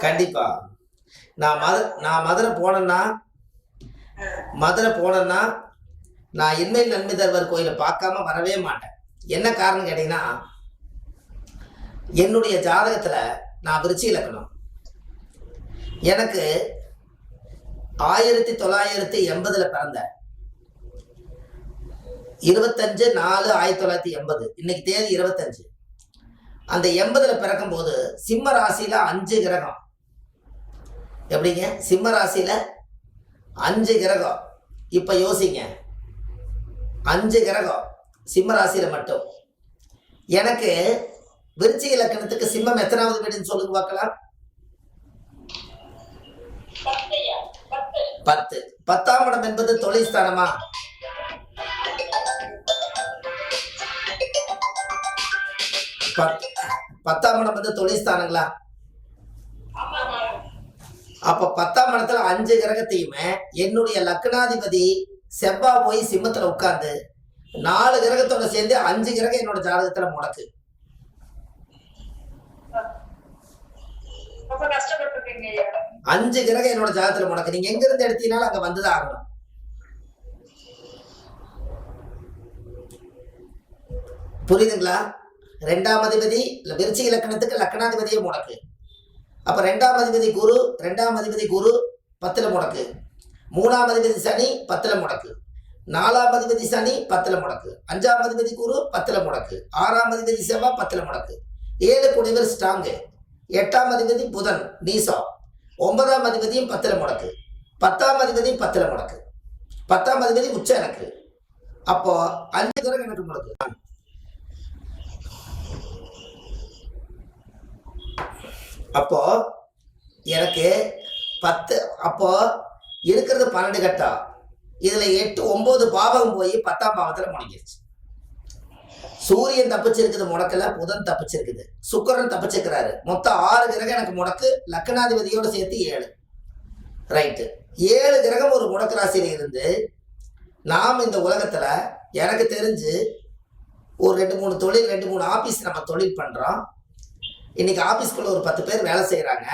கண்டிப்பா. நான் மதுரை போனேன்னா நான் இன்மையில் நன்மை தருவார் கோயிலை பார்க்காம வரவே மாட்டேன். என்ன காரணம் கேட்டீங்கன்னா, என்னுடைய ஜாதகத்துல நான் விருச்சிக லக்னம். எனக்கு 1980 பிறந்தேன். 25/4/1980. இன்னைக்கு தேதி 25. அந்த 80 பிறக்கும் போது சிம்ம ராசியில 5 கிரகம். எப்படிங்க? சிம்ம ராசியில 5 கிரகம். இப்ப யோசிங்க, 5 கிரகம் சிம்ம ராசியில மட்டும். எனக்கு விருச்சிக லக்னத்துக்கு சிம்மம் எத்தனாவது வீடுன்னு சொல்லுங்க பார்க்கலாம். 10. 10ஆம் இடம் என்பது தொழில் ஸ்தானமா? பத்தாம் இடம் வந்து தொழில் ஸ்தானங்களா? அப்ப 10ஆம் இடத்துல 5 கிரகத்தையுமே என்னுடைய லக்னாதிபதி செவ்வாய் போய் சிம்மத்துல உட்கார்ந்து 4 கிரகத்தோட சேர்ந்து 5 கிரகம் என்னோட ஜாதகத்துல முடக்கு. அஞ்சு கிரகம் என்னோட ஜாதகத்துல முடக்கு. நீங்க எங்க இருந்து எடுத்தீங்கனாலும் அங்க வந்துதான் ஆகணும். புரியுதுங்களா? 2ஆம் அதிபதி விருச்சிக லக்னத்துக்கு லக்னாதிபதியே முடக்கு. அப்ப 2ஆம் அதிபதி குரு 10ல முடக்கு. 3ஆம் அதிபதி சனி 10ல முடக்கு. 4ஆம் அதிபதி சனி 10ல முடக்கு. 5ஆம் அதிபதி குரு 10ல முடக்கு. 6ஆம் அதிபதி செவ்வாய் 10ல முடக்கு. 7 குடைவர் ஸ்ட்ராங்கு. 8ஆம் அதிபதி புதன் நீசம். 9ஆம் அதிபதியும் 10ல முடக்கு. 10ஆம் அதிபதியும் 10ல முடக்கு. 10ஆம் அதிபதி உச்சம் எனக்கு. அப்போ 5 கிரகம் எனக்கு முடக்கு. அப்போ எனக்கு 10, அப்போ இருக்கிறது 12 கட்டம். இதுல 8 9 பாவகம் போய் 10ஆம் பாவத்துல முடங்கிருச்சு. சூரியன் தப்பிச்சிருக்குது முடக்கல, புதன் தப்பிச்சிருக்குது, சுக்கிரன் தப்பிச்சிருக்கிறாரு. மொத்தம் 6 கிரகம் எனக்கு முடக்கு. லக்னாதிபதியோட சேர்த்து 7. ரைட்டு. 7 கிரகம் ஒரு முடக்கு ராசியில இருந்து நாம் இந்த உலகத்துல எனக்கு தெரிஞ்சு ஒரு 2-3 தொழில் 2-3 ஆபீஸ் நம்ம தொழில் பண்றோம். இன்னைக்கு ஆபீஸ்க்குள்ள ஒரு 10 பேர் வேலை செய்யறாங்க.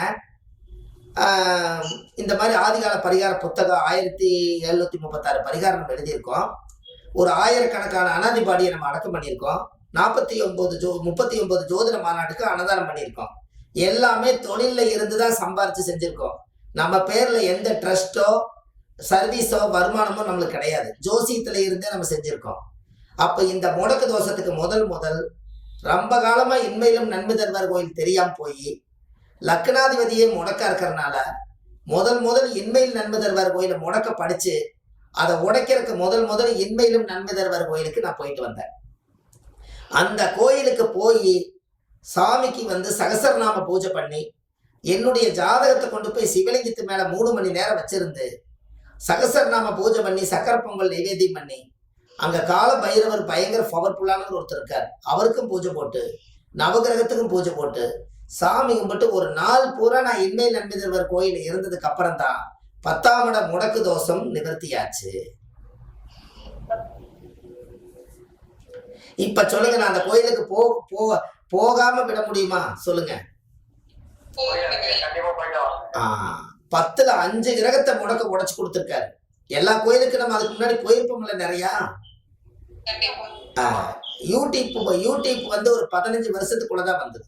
இந்த மாதிரி ஆதிகால பரிகார புத்தகம் 1736 பரிகாரம் நம்ம எழுதியிருக்கோம். ஒரு 1000 கணக்கான அனாதிபாடியை நம்ம அடக்கம் பண்ணியிருக்கோம். 39 ஜோதிட மாநாட்டுக்கு அன்னதானம் பண்ணியிருக்கோம். எல்லாமே தொழில இருந்துதான் சம்பாரிச்சு செஞ்சிருக்கோம். நம்ம பேர்ல எந்த ட்ரஸ்டோ சர்வீஸோ வருமானமோ நம்மளுக்கு கிடையாது. ஜோசியத்துல இருந்தே நம்ம செஞ்சிருக்கோம். அப்ப இந்த முடக்கு தோஷத்துக்கு முதல் ரொம்ப காலமா இன்மையிலும் நன்மை தருவார் கோயில் தெரியாம போய் லக்னாதிபதியே முடக்கா இருக்கிறதுனால முதல் இன்மையில் நன்மை தருவார் கோயில முடக்க படிச்சு அதை உடைக்கிறதுக்கு முதல் இன்மையிலும் நன்மை தருவார் கோயிலுக்கு நான் போயிட்டு வந்தேன். அந்த கோயிலுக்கு போய் சாமிக்கு வந்து சகசரநாம பூஜை பண்ணி என்னுடைய ஜாதகத்தை கொண்டு போய் சிவலிங்கத்து மேல 3 மணி நேரம் வச்சிருந்து சகசரநாம பூஜை பண்ணி சக்கரை பொங்கல் நைவேத்தியம் பண்ணி அங்க கால பைரவர் பயங்கர பவர்ஃபுல்லான ஒருத்தர் இருக்கார். அவருக்கும் பூஜை போட்டு நவகிரகத்துக்கும் பூஜை போட்டு சாமி கும்பிட்டு ஒரு நாள் பூரா நான் இன்மை நன்மை தருவார் கோயில் இருந்ததுக்கு அப்புறம் தான் 10ஆம் இட முடக்கு தோஷம் நிவர்த்தியாச்சு. இப்ப சொல்லுங்க, நான் அந்த கோயிலுக்கு போகாம விட முடியுமா சொல்லுங்க? 10ல 5 கிரகத்தை முடக்க உடைச்சு கொடுத்துருக்காரு. எல்லா கோயிலுக்கும் நம்ம அதுக்கு முன்னாடி போயிருப்போம்ல நிறையா. யூடியூப் வந்து ஒரு 15 வருஷத்துக்குள்ளதான் வந்தது.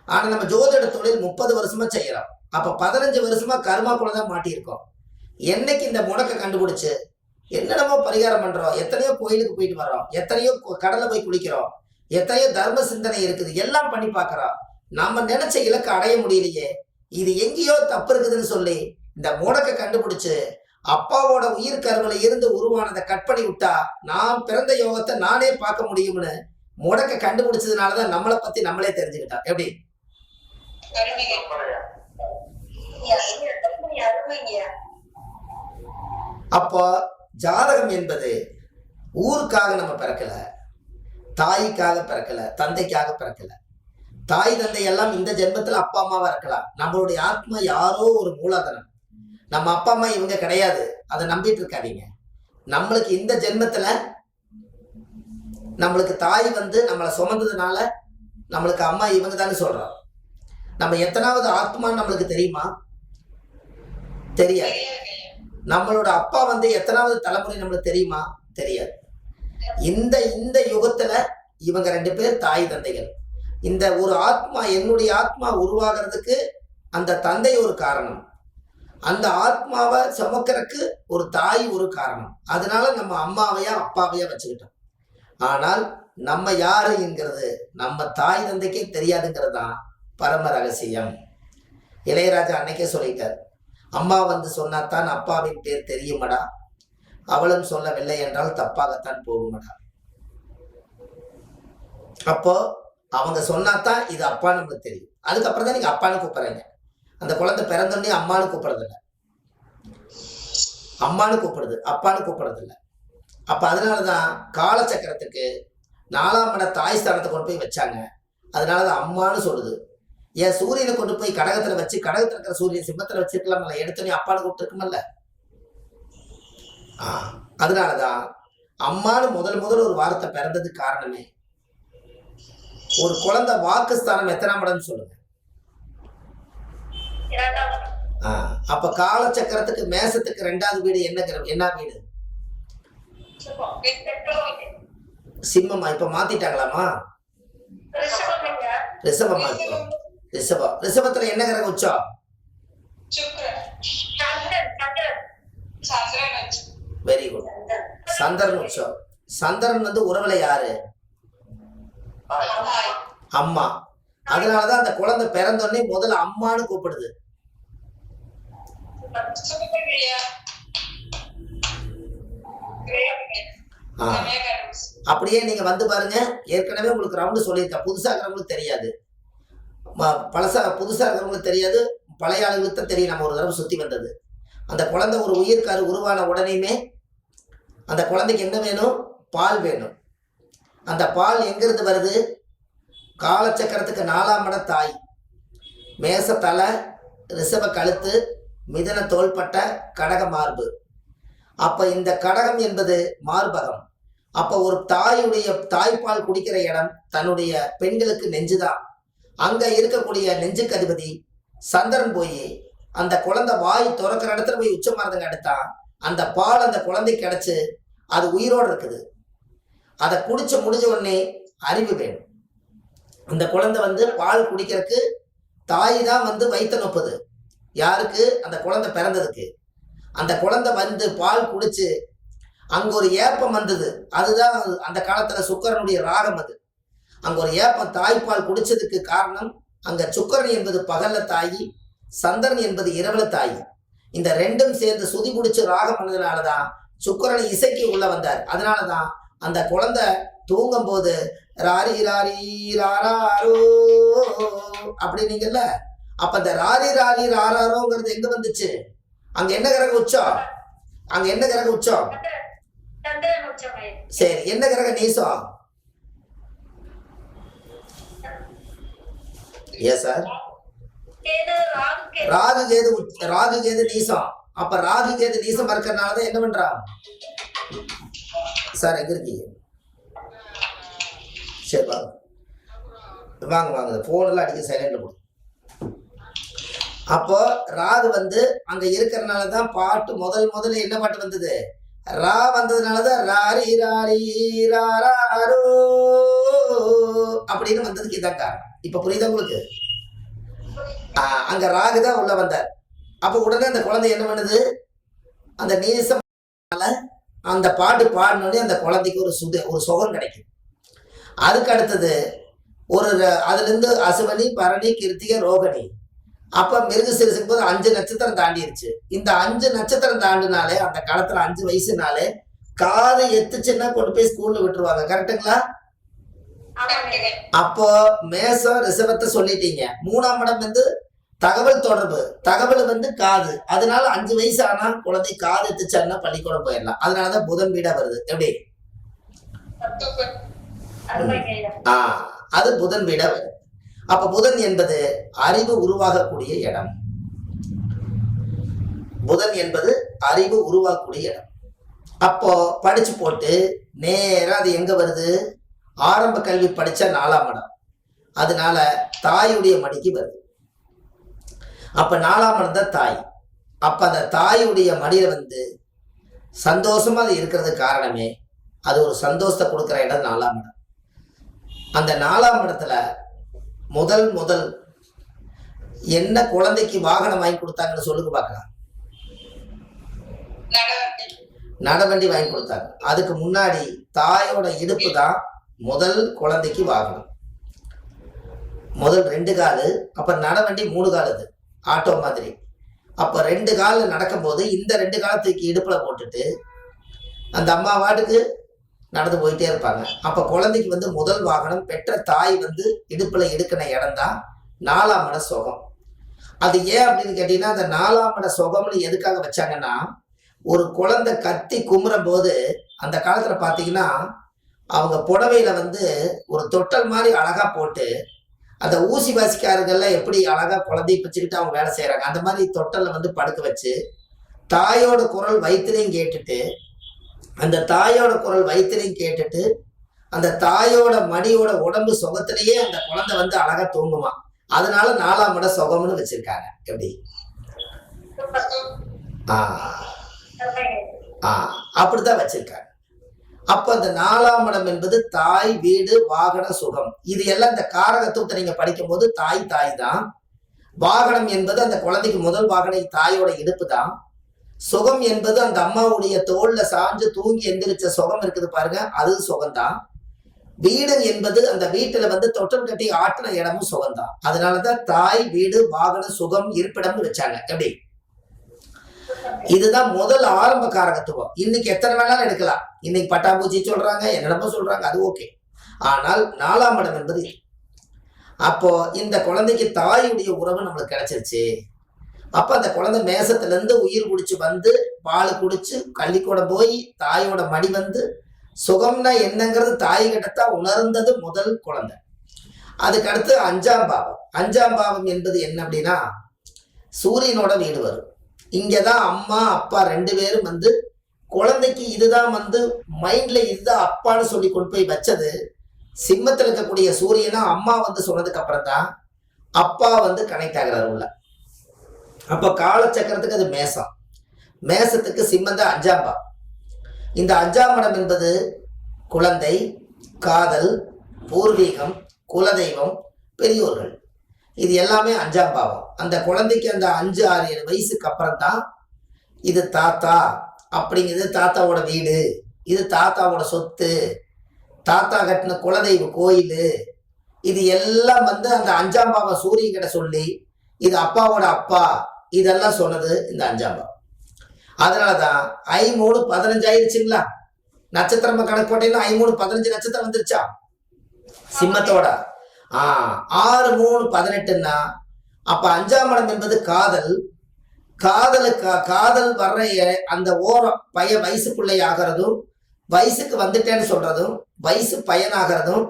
ஆனா நம்ம ஜோதிட தொழில் 30 வருஷமா செய்யறோம். அப்ப 15 வருஷமா கர்மாக்குள்ளதான் மாட்டியிருக்கோம். என்னைக்கு இந்த முடக்க கண்டுபிடிச்சு என்னென்னமோ பரிகாரம் பண்றோம், எத்தனையோ கோயிலுக்கு போயிட்டு வரோம், எத்தனையோ கடலை போய் குளிக்கிறோம், எத்தனையோ தர்ம சிந்தனை இருக்குது, எல்லாம் பண்ணி பார்க்கறோம். நம்ம நினைச்ச இலக்கை அடைய முடியலையே, இது எங்கேயோ தப்பு இருக்குதுன்னு சொல்லி இந்த முடக்க கண்டுபிடிச்சு அப்பாவோட உயிர் கருவில இருந்து உருவானதை கட் பண்ணி விட்டா நான் பிறந்த யோகத்தை நானே பார்க்க முடியும்னு முடக்க கண்டுபிடிச்சதுனாலதான் நம்மளை பத்தி நம்மளே தெரிஞ்சுக்கிட்டோம். எப்படி? அப்போ ஜாதகம் என்பது ஊருக்காக நம்ம பிறக்கல, தாய்க்காக பிறக்கல, தந்தைக்காக பிறக்கல. தாய் தந்தை எல்லாம் இந்த ஜென்மத்துல அப்பா அம்மாவா இருக்கலாம். நம்மளுடைய ஆத்மா யாரோ ஒரு மூலதனம். நம்ம அப்பா அம்மா இவங்க கிடையாது, அதை நம்பிட்டு இருக்காதீங்க. நம்மளுக்கு இந்த ஜென்மத்துல நம்மளுக்கு தாய் வந்து நம்மளை சுமந்ததுனால நம்மளுக்கு அம்மா இவங்க தானே சொல்றோம். நம்ம எத்தனாவது ஆத்மான்னு நம்மளுக்கு தெரியுமா? தெரியாது. நம்மளோட அப்பா வந்து எத்தனாவது தலைமுறை நம்மளுக்கு தெரியுமா? தெரியாது. இந்த இந்த யுகத்துல இவங்க 2 பேர் தாய் தந்தைகள். இந்த ஒரு ஆத்மா, என்னுடைய ஆத்மா உருவாகிறதுக்கு அந்த தந்தை ஒரு காரணம், அந்த ஆத்மாவை சுமக்கிறதுக்கு ஒரு தாய் ஒரு காரணம். அதனால நம்ம அம்மாவையா அப்பாவையா வச்சுக்கிட்டோம். ஆனால் நம்ம யாருங்கிறது நம்ம தாய் தந்தைக்கே தெரியாதுங்கிறது தான் பரம ரகசியம். இளையராஜா அன்னைக்கே சொல்லிட்டார், அம்மா வந்து சொன்னாத்தான் அப்பாவின் பேர் தெரியுமடா, அவளும் சொல்லவில்லை என்றால் தப்பாகத்தான் போகுமடா. அப்போ அவங்க சொன்னாதான் இது அப்பான்னு நமக்கு தெரியும். அதுக்கப்புறம் தான் நீங்க அப்பான்னு கூப்பிடுறீங்க. அந்த குழந்தை பிறந்தோடனே அம்மானு கூப்பிடுறது இல்லை, அம்மானு கூப்பிடுது, அப்பான்னு கூப்பிடுறது இல்லை. அப்ப அதனாலதான் காலச்சக்கரத்துக்கு 4ஆம் இட தாய் ஸ்தானத்தை கொண்டு போய் வச்சாங்க. அதனாலதான் அம்மானு சொல்லுது. ஏன் சூரியனை கொண்டு போய் கடகத்துல வச்சு, கடகத்துல இருக்கிற சூரியன் சிம்மத்துல வச்சிருக்கலாம்ல, எடுத்தோடனே அப்பான்னு கூப்பிட்டு இருக்குமல்ல. அதனாலதான் அம்மானு முதல் ஒரு வார்த்தை பிறந்ததுக்கு காரணமே. ஒரு குழந்தை வாக்குஸ்தானம் எத்தனாம் இடம்னு சொல்லுங்க. அப்ப காலச்சக்கரத்துக்கு மேசத்துக்கு 2வது வீடு என்ன வீடு? சிம்மமா? இப்ப மாத்திட்டாங்களாமா? ரிஷபமா? ரிஷபத்துல என்ன கிரகம் உச்சம்? Very good. சந்திரன் உச்சம். சந்திரன் வந்து உறவுல யாரு? அம்மா. அதனாலதான் அந்த குழந்தை பிறந்தோடனே முதல்ல அம்மானு கூப்பிடுது. அப்படியே நீங்க வந்து பாருங்க, ஏற்கனவே உங்களுக்கு ரவுண்டு சொல்லியிருக்கேன். புதுசா இருக்கிறவங்களுக்கு தெரியாது, புதுசா இருக்கிறவங்களுக்கு தெரியாது, பழைய ஆளுங்களுக்கு தான் தெரியும். நம்ம ஒரு தடவை சுத்தி வந்தது. அந்த குழந்தை ஒரு உயிர்காரு உருவான உடனேயுமே அந்த குழந்தைக்கு என்ன வேணும்? பால் வேணும். அந்த பால் எங்கிருந்து வருது? காலச்சக்கரத்துக்கு 4ஆம் இட தாய், மேச தலை, ரிஷப கழுத்து, மிதன தோள்பட்ட, கடக மார்பு. அப்ப இந்த கடகம் என்பது மார்பகம். அப்ப ஒரு தாயுடைய தாய்ப்பால் குடிக்கிற இடம் தன்னுடைய பெண்களுக்கு நெஞ்சுதான். அங்க இருக்கக்கூடிய நெஞ்சுக்கு அதிபதி சந்திரன் போய் அந்த குழந்தை வாய் துறக்கிற இடத்துல போய் உச்சமானதுங்க எடுத்தா அந்த பால் அந்த குழந்தைக்கு கிடைச்சு அது உயிரோடு இருக்குது. அதை குடிச்சு முடிஞ்ச உடனே அறிவு வேணும். அந்த குழந்தை வந்து பால் குடிக்கிறதுக்கு தாய் தான் வந்து வயிற்ற நொப்புது. யாருக்கு? அந்த குழந்தை பிறந்ததுக்கு. அந்த குழந்தை வந்து பால் குடிச்சு அங்க ஒரு ஏப்பம் வந்தது. அதுதான் அந்த காலத்துல சுக்கரனுடைய ராகம். அது அங்க ஒரு ஏப்பம், தாய்ப்பால் குடிச்சதுக்கு காரணம் அங்க சுக்கரன் என்பது பகல்ல தாயி, சந்திரன் என்பது இரவுல தாயி. இந்த ரெண்டும் சேர்ந்து சுதி பிடிச்சு ராகம் பண்ணதுனாலதான் சுக்கரன் இசைக்கு உள்ள வந்தார். அதனாலதான் அந்த குழந்தை தூங்கும் போது ராரி ராரி ராரோ அப்படின்னீங்கல்ல. அப்ப இந்த ராரி ராரி ராரோங்கிறது எங்க வந்துச்சு? அங்க என்ன கிரகம் உச்சம்? அங்க என்ன கிரகம் உச்சம்? சரி, என்ன கிரகம் நீசம்? ஏன் சார்? ராகு கேது. ராகு கேது நீசம். அப்ப ராகு கேது நீசம் இருக்கிறதுனாலதான் என்ன பண்றான் சார்? எங்க இருக்கீங்க? சரி வாங்க வாங்க வாங்க, போன் எல்லாம் அடிக்க சைலண்ட்ல போடு. அப்போ ராகு வந்து அங்க இருக்கிறதுனாலதான் பாட்டு முதல்ல என்ன பாட்டு வந்தது? ரா வந்ததுனாலதான் ராரி ராரி ராரோ அப்படின்னு வந்ததுக்கு இதான் காரணம். இப்ப புரியுதா உங்களுக்கு? அங்க ராகுதான் உள்ள வந்தார். அப்ப உடனே அந்த குழந்தை என்ன பண்ணுது? அந்த நீசம் அந்த பாட்டு பாடினோடனே அந்த குழந்தைக்கு ஒரு சுகம் கிடைக்கும். அதுக்கு அடுத்தது அதுல இருந்து அசுவனி, பரணி, கிருத்திகை, ரோகிணி. அப்ப மிருகசீரிஷுக்கு போது 5 நட்சத்திரம் தாண்டிடுச்சு. இந்த 5 நட்சத்திரம் தாண்டினாலே அந்த காலத்துல 5 வயசுனாலே காது எத்துச்சுன்னா கொண்டு போய் ஸ்கூல்ல விட்டுருவாங்க. கரெக்டுங்களா? அப்போ மேசம் ரிஷபத்தை சொல்லிட்டீங்க. 3ஆம் இடம் வந்து தகவல் தொடர்பு, தகவல் வந்து காது. அதனால 5 வயசு ஆனா குழந்தை காது எத்துச்சான்னா பள்ளிக்கூடம் போயிடலாம். அதனாலதான் புதன் வீடா வருது. எப்படி? அது புதன் வீடா வருது. அப்ப புதன் என்பது அறிவு உருவாகக்கூடிய இடம். புதன் என்பது அறிவு உருவாகக்கூடிய இடம். அப்போ படிச்சு போட்டு நேரா அது எங்க வருது? ஆரம்ப கல்வி படிச்சா 4ஆம் இடம். அதனால தாயுடைய மடிக்கு வருது. அப்ப 4ஆம் இடம் தான் தாய். அப்ப அந்த தாயுடைய மடியில வந்து சந்தோஷமா அது இருக்கிறதுக்கு காரணமே அது ஒரு சந்தோஷத்தை கொடுக்குற இடம் 4ஆம் இடம். அந்த 4ஆம் இடத்துல முதல் முதல் என்ன குழந்தைக்கு வாகனம் வாங்கி கொடுத்தாங்கன்னு சொல்லுங்க பார்க்கலாம். நடவண்டி வாங்கி கொடுத்தாங்க. அதுக்கு முன்னாடி தாயோட இடுப்பு தான் முதல் குழந்தைக்கு வாகனம். முதல் 2 காலு, அப்ப நடவண்டி 3 கால், அது ஆட்டோ மாதிரி. அப்ப 2 கால நடக்கும்போது இந்த 2 காலத்துக்கு இடுப்புல போட்டுட்டு அந்த அம்மா வாட்டுக்கு நடந்து போயிட்டே இருப்பாங்க. அப்ப குழந்தைக்கு வந்து முதல் வாகனம் பெற்ற தாய் வந்து இடுப்புல எடுக்கின இடம் தான் 4ஆம் இட சுகம். அது ஏன் அப்படின்னு கேட்டீங்கன்னா, அந்த 4ஆம் இட சுகம்னு எதுக்காக வச்சாங்கன்னா, ஒரு குழந்தை கத்தி குமுறும் போது அந்த காலத்துல பாத்தீங்கன்னா அவங்க புடவையில வந்து ஒரு தொட்டல் மாதிரி அழகா போட்டு, அந்த ஊசி வாசிக்காரங்கள்லாம் எப்படி அழகா குழந்தைய பிச்சுக்கிட்டு அவங்க வேலை செய்யறாங்க, அந்த மாதிரி தொட்டல்ல வந்து படுக்க வச்சு தாயோட குரல் வயிற்றுலையும் கேட்டுட்டு, அந்த தாயோட குரல் வயிற்றுலையும் கேட்டுட்டு, அந்த தாயோட மடியோட உடம்பு சுகத்திலேயே அந்த குழந்தை வந்து அழகா தூங்குமா. அதனால 4ஆம் இட சுகம்னு வச்சிருக்காங்க. எப்படி அப்படித்தான் வச்சிருக்காங்க. அப்ப அந்த 4ஆம் இடம் என்பது தாய், வீடு, வாகன, சுகம். இது எல்லாம் இந்த காரகத்துவத்தை நீங்க படிக்கும் போது தாய் தாய் தான். வாகனம் என்பது அந்த குழந்தைக்கு முதல் வாகன தாயோட இடுப்பு தான். சுகம் என்பது அந்த அம்மாவுடைய தோல்ல சாஞ்சு தூங்கி எந்திரிச்ச சுகம் இருக்குது பாருங்க, அது சுகம்தான். வீடு என்பது அந்த வீட்டுல வந்து தொட்டல் கட்டி ஆட்டின இடமும் சுகம்தான். அதனாலதான் தாய், வீடு, வாகன, சுகம், இருப்பிடம்னு வச்சாங்க. எப்படி இதுதான் முதல் ஆரம்ப காரகத்துவம். இன்னைக்கு எத்தனை வேணாலும் எடுக்கலாம். இன்னைக்கு பட்டாம்பூச்சி சொல்றாங்க, என்னென்னமோ சொல்றாங்க, அது ஓகே. ஆனால் 4ஆம் இடம் என்பது அப்போ இந்த குழந்தைக்கு தாயுடைய உறவு நம்மளுக்கு கிடைச்சிருச்சு. அப்ப அந்த குழந்தை மேசத்துல இருந்து உயிர் குடிச்சு வந்து பால் குடிச்சு கள்ளிக்கூடம் போய் தாயோட மடி வந்து சுகம்னா என்னங்கிறது தாய் கிட்டத்தான் உணர்ந்தது முதல் குழந்தை. அதுக்கு அடுத்து 5ஆம் பாவம். 5ஆம் பாவம் என்பது என்ன அப்படின்னா, சூரியனோட வீடு வரும். இங்கதான் அம்மா அப்பா 2 பேரும் வந்து குழந்தைக்கு இதுதான் வந்து மைண்ட்ல இதுதான் அப்பான்னு சொல்லி கொண்டு போய் வச்சது. சிம்மத்தில் இருக்கக்கூடிய சூரியனா அம்மா வந்து சொன்னதுக்கு அப்புறம் தான் அப்பா வந்து கனெக்ட் ஆகிறார் உள்ள. அப்ப காலச்சக்கரத்துக்கு அது மேசம், மேசத்துக்கு சிம்மம் தான் 5ஆம் பாவம். இந்த 5ஆம் இடம் என்பது குழந்தை, காதல், பூர்வீகம், குலதெய்வம், பெரியோர்கள். இது எல்லாமே 5ஆம் பாவம். அந்த குழந்தைக்கு அந்த 5, 6, 7 வயசுக்கு அப்புறம் தான் இது தாத்தா அப்படிங்கிறது, தாத்தாவோட வீடு, இது தாத்தாவோட சொத்து, தாத்தா கட்டின குலதெய்வ கோயில், இது எல்லாம் வந்து அந்த 5ஆம் பாவம் சூரியன் கிட்ட சொல்லி இது அப்பாவோட அப்பா இதெல்லாம் சொன்னது இந்த 5ஆம் பாவம். அதனாலதான் 5, 3, 15 ஆயிடுச்சுங்களா. நட்சத்திரமா கணக்கு போட்டீங்கன்னா 5, 3, 15 நட்சத்திரம் வந்துருச்சா சிம்மத்தோட. 6, 3, 18ன்னா அப்ப 5ஆம் இடம் என்பது காதல். காதல் வர்ற அந்த ஓரம் வயசு பிள்ளை ஆகிறதும், வயசுக்கு வந்துட்டேன்னு சொல்றதும், வயசு பையனாகிறதும்.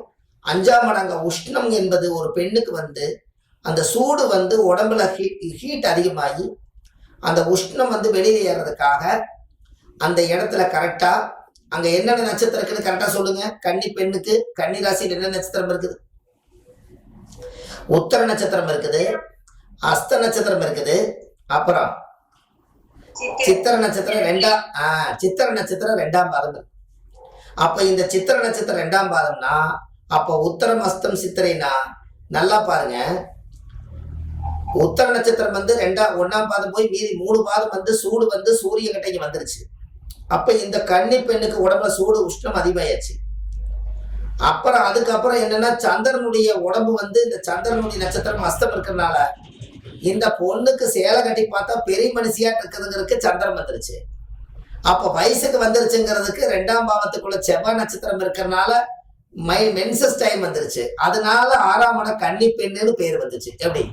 5ஆம் இடங்க உஷ்ணம் என்பது ஒரு பெண்ணுக்கு வந்து அந்த சூடு வந்து உடம்புல ஹீட் அதிகமாகி அந்த உஷ்ணம் வந்து வெளியே ஏறதுக்காக அந்த இடத்துல கரெக்டா அங்க என்னென்ன நட்சத்திரம் இருக்குன்னு கரெக்டா சொல்லுங்க. கன்னி பெண்ணுக்கு கன்னி ராசியில் என்ன நட்சத்திரம் இருக்குது? உத்தர நட்சத்திரம் இருக்குது, அஸ்த நட்சத்திரம் இருக்குது, அப்புறம் சித்திர நட்சத்திரம் சித்திர நட்சத்திரம் 2ஆம் பாதம். அப்ப இந்த சித்திர நட்சத்திரம் 2ஆம் பாதம்னா அப்ப உத்தரம், அஸ்தம், சித்திரைனா நல்லா பாருங்க. உத்தர நட்சத்திரம் வந்து 1ஆம் பாதம் போய் மீதி 3 பாதம் வந்து சூடு வந்து சூரியன் கிட்ட இங்க வந்துருச்சு. அப்ப இந்த கன்னி பெண்ணுக்கு உடம்புல சூடு உஷ்ணம் அதிகமாயாச்சு. அப்புறம் அதுக்கப்புறம் என்னன்னா, சந்திரனுடைய உடம்பு வந்து இந்த சந்திரனுடைய நட்சத்திரம் அஸ்தம் இருக்கிறதுனால இந்த பொண்ணுக்கு சேலை கட்டி பார்த்தா பெரிய மனுஷியா இருக்குதுங்கிறதுக்கு சந்திரன் வந்துருச்சு. அப்ப வயசுக்கு வந்துருச்சுங்கிறதுக்கு 2ஆம் பாவத்துக்குள்ள செவ்வாய் நட்சத்திரம் இருக்கிறதுனால மென்சஸ் டைம் வந்துருச்சு. அதனால 6ஆம் இடம் கன்னி பெண்ணுன்னு பேர் வந்துச்சு. எப்படி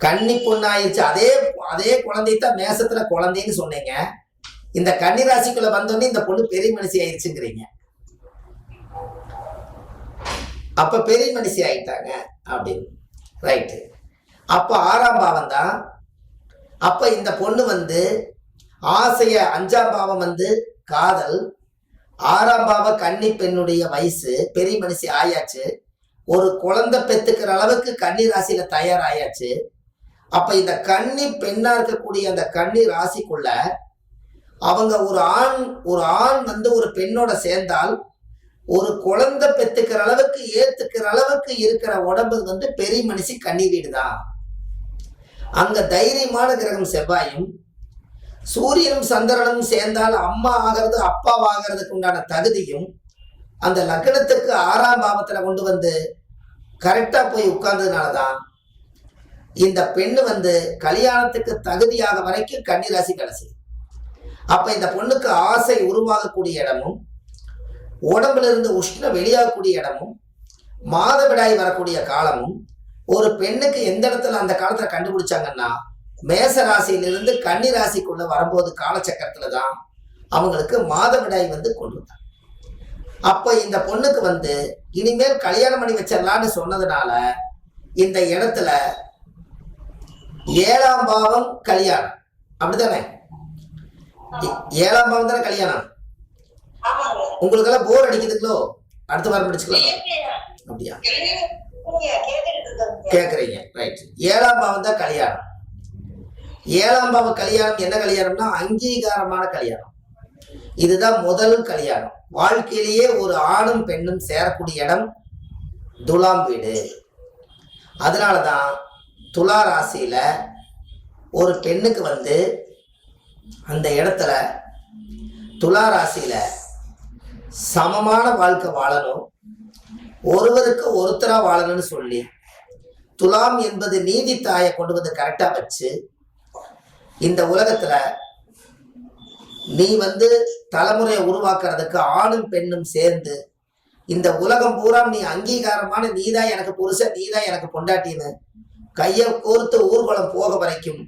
கன்னி பொண்ணாயிருச்சு. அதே குழந்தைத்தான் மேசத்துல குழந்தைன்னு சொன்னீங்க. இந்த கன்னி ராசிக்குள்ள வந்தோடனே இந்த பொண்ணு பெரிய மனுஷி ஆயிடுச்சுங்கிறீங்க. அப்ப பெரிய மனுஷி ஆயிட்டாங்க அப்படின்னு ரைட்டு. அப்ப 6ஆம் பாவம் தான். அப்ப இந்த பொண்ணு வந்து ஆசைய 5ஆம் பாவம் வந்து காதல், 6ஆம் பாவ கன்னி பெண்ணுடைய வயசு பெரிய மனுஷி ஆயாச்சு, ஒரு குழந்தை பெத்துக்கிற அளவுக்கு கன்னி ராசியில தயாராயாச்சு. அப்ப இந்த கன்னி பெண்ணா இருக்கக்கூடிய அந்த கன்னி ராசிக்குள்ள அவங்க ஒரு ஆண் வந்து ஒரு பெண்ணோட சேர்ந்தால் ஒரு குழந்தை பெத்துக்கிற அளவுக்கு ஏத்துக்கிற அளவுக்கு இருக்கிற உடம்பு வந்து பெரிய மனுஷி கன்னி வீடு தான். அங்க தைரியமான கிரகம் செவ்வாயும் சூரியனும் சந்திரனும் சேர்ந்தால் அம்மா ஆகிறது அப்பாவாகிறதுக்கு உண்டான தகுதியும் அந்த லக்னத்துக்கு 6ஆம் பாவத்துல கொண்டு வந்து கரெக்டா போய் உட்கார்ந்ததுனாலதான் இந்த பெண்ணு வந்து கல்யாணத்துக்கு தகுதியாக வரைக்கும் கன்னிராசி கடைசி. அப்ப இந்த பொண்ணுக்கு ஆசை உருவாகக்கூடிய இடமும் உடம்புல இருந்து உஷ்ணம் வெளியாகக்கூடிய இடமும் மாதவிடாய் வரக்கூடிய காலமும் ஒரு பெண்ணுக்கு எந்த இடத்துல அந்த காலத்துல கண்டுபிடிச்சாங்கன்னா மேச ராசியிலிருந்து கன்னி ராசிக்குள்ள வரும்போது காலச்சக்கரத்துல தான் அவங்களுக்கு மாதவிடாய் வந்து கொண்டு வந்தாங்க. அப்ப இந்த பொண்ணுக்கு வந்து இனிமேல் கல்யாணம் பண்ணி வச்சிடலான்னு சொன்னதுனால இந்த இடத்துல 7ஆம் பாவம் கல்யாணம், அப்படித்தானே? 7ஆம் பாவம் தானே கல்யாணம். உங்களுக்கு எல்லாம் போர் அடிக்குதுங்களோ? அடுத்த வாரம் படிச்சுக்கலாம். அப்படியா கேக்குறீங்க? ரைட். 7ஆம் பாவம் தான் கல்யாணம். 7ஆம் பாவ கல்யாணம் என்ன கல்யாணம்னா அங்கீகாரமான கல்யாணம். இதுதான் முதல் கல்யாணம். வாழ்க்கையிலேயே ஒரு ஆணும் பெண்ணும் சேரக்கூடிய இடம் துலாம் வீடு. அதனாலதான் துலா ராசியில ஒரு பெண்ணுக்கு வந்து அந்த இடத்துல துலா ராசியில சமமான வாழ்க்கை வாழணும், ஒருவருக்கு ஒருத்தரா வாழணும்னு சொல்லி துலாம் என்பது நீதி தாயை கொண்டு வந்து கரெக்டா வச்சு இந்த உலகத்துல நீ வந்து தலைமுறையை உருவாக்குறதுக்கு ஆணும் பெண்ணும் சேர்ந்து இந்த உலகம் பூரா நீ அங்கீகாரமான நீதான் எனக்கு புருஷன் நீதான் எனக்கு பொண்டாட்டின்னு கையை கோர்த்து ஊர்வலம் போக வரைக்கும்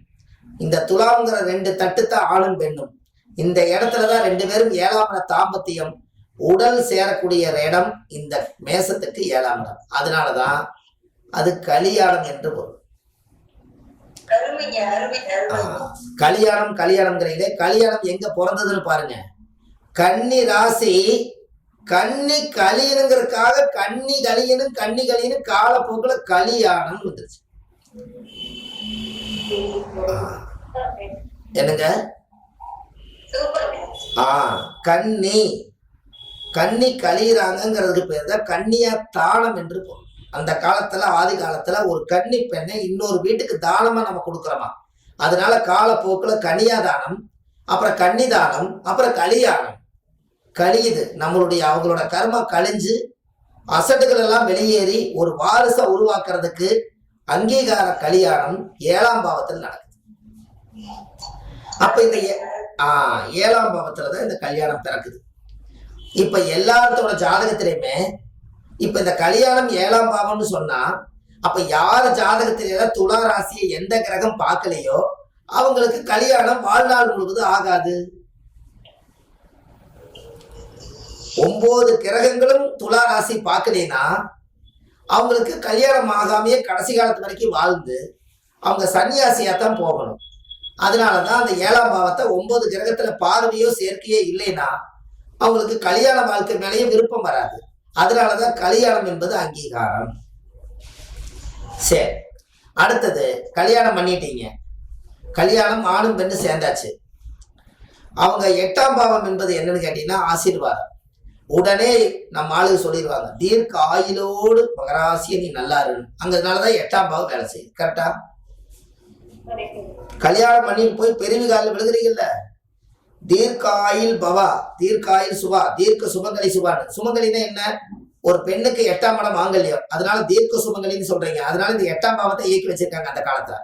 இந்த துலாம்ங்கிற 2 தட்டுத்தான் ஆணும் பெண்ணும். இந்த இடத்துலதான் 2 பேரும் 7ஆம் இட தாம்பத்தியம் உடல் சேரக்கூடிய இடம் இந்த மேசத்துக்கு 7ஆம் இடம். அதனாலதான் அது கல்யாணம் என்று வரும். கல்யாணம்ங்கிறீங்களே, கல்யாணம் எங்க பிறந்ததுன்னு பாருங்க. கன்னி ராசி கன்னி கலியனுங்கிறதுக்காக கன்னி கலியனும் காலப்போக்குல கல்யாணம் வந்துருச்சு. என்னங்க? கன்னி கலியறாங்கிறதுக்கு பேர் தான் கன்னியா தானம் என்று போகும். அந்த காலத்துல ஆதி காலத்துல ஒரு கன்னி பெண்ணை இன்னொரு வீட்டுக்கு தானமா நம்ம கொடுக்குறோமா, அதனால காலப்போக்குல கன்னியா தானம், அப்புறம் கன்னி தானம், அப்புறம் கலியாணம் கழியுது. அவங்களோட கர்மா கழிஞ்சு அசட்டுகள் எல்லாம் வெளியேறி ஒரு வாரிச உருவாக்குறதுக்கு அங்கீகார கல்யாணம் 7ஆம் பாவத்தில் நடக்குது. அப்ப இந்த 7ஆம் பாவத்துலதான் இந்த கல்யாணம் பிறக்குது. இப்ப எல்லாத்தோட ஜாதகத்திலையுமே இப்ப இந்த கல்யாணம் 7ஆம் பாவம்னு சொன்னா அப்ப யாரு ஜாதகத்தில துலா ராசியை எந்த கிரகம் பார்க்கலையோ அவங்களுக்கு கல்யாணம் வாழ்நாள் முழுவதும் ஆகாது. 9 கிரகங்களும் துலா ராசி பார்க்கலைன்னா அவங்களுக்கு கல்யாணம் ஆகாமையே கடைசி காலத்து வரைக்கும் வாழ்ந்து அவங்க சன்னியாசியாத்தான் போகணும். அதனாலதான் அந்த 7ஆம் பாவத்தை 9 கிரகத்துல பார்வையோ சேர்க்கையோ இல்லைன்னா அவங்களுக்கு கல்யாண வாழ்க்கை மேலேயே விருப்பம் வராது. அதனாலதான் கல்யாணம் என்பது அங்கீகாரம். சரி, அடுத்தது கல்யாணம் பண்ணிட்டீங்க, கல்யாணம் ஆணும் பெண்ணு சேர்ந்தாச்சு. அவங்க 8ஆம் பாவம் என்பது என்னன்னு கேட்டீங்கன்னா ஆசீர்வாதம். உடனே நம்ம ஆளுக்கு சொல்லிடுவாங்க தீர்க்க ஆயுளோடு மகராசிய நீ நல்லா இருக்கு. அங்கனாலதான் 8ஆம் பாவம் வேலை செய்யுது. கரெக்டா? கல்யாணம் பண்ணிட்டு போய் பெருவி காலில் விழுகிறீங்கல்ல, தீர்க்காயில் பவா, தீர்க்காயில் சுபா, தீர்க்க சுமங்கலி சுபான்னு. சுமங்கலின்னா என்ன? ஒரு பெண்ணுக்கு 8ஆம் இடம் மாங்கல்யம், அதனால தீர்க்க சுமங்கலின்னு சொல்றீங்க. அதனால இந்த 8ஆம் பாவத்தை இயக்கி வச்சிருக்காங்க அந்த காலத்துல.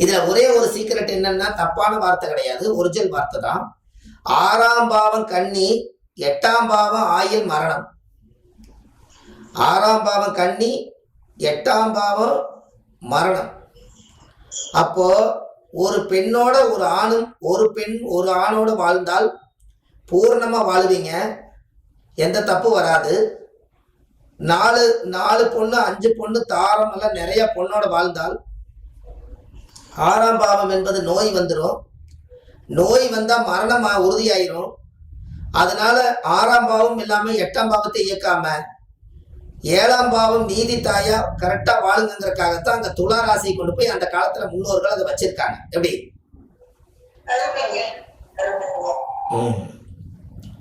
இதுல ஒரே ஒரு சீக்கிரட் என்னன்னா, தப்பான வார்த்தை கிடையாது, ஒரிஜினல் வார்த்தை தான். 6ஆம் பாவம் கன்னி, 8ஆம் பாவம் ஆயில் மரணம். 6ஆம் பாவம் கன்னி, 8ஆம் பாவம் மரணம். அப்போ ஒரு பெண்ணோட ஒரு ஆணும், ஒரு பெண் ஒரு ஆணோட வாழ்ந்தால் பூர்ணமா வாழுவீங்க, எந்த தப்பு வராது. 4 பொண்ணு 5 பொண்ணு தாரம் எல்லாம் நிறைய பொண்ணோட வாழ்ந்தால் 6ஆம் பாவம் என்பது நோய் வந்துடும். நோய் வந்தா மரணமா உறுதியாயிரும். அதனால 6ஆம் பாவம் இல்லாம 8ஆம் பாவத்தை இயக்காம 7ஆம் பாவம் நீதி தாயா கரெக்டா வாழுங்கிறதுக்காகத்தான் அங்க துலா ராசியை கொண்டு போய் அந்த காலத்துல முன்னோர்கள் அதை வச்சிருக்காங்க. எப்படி?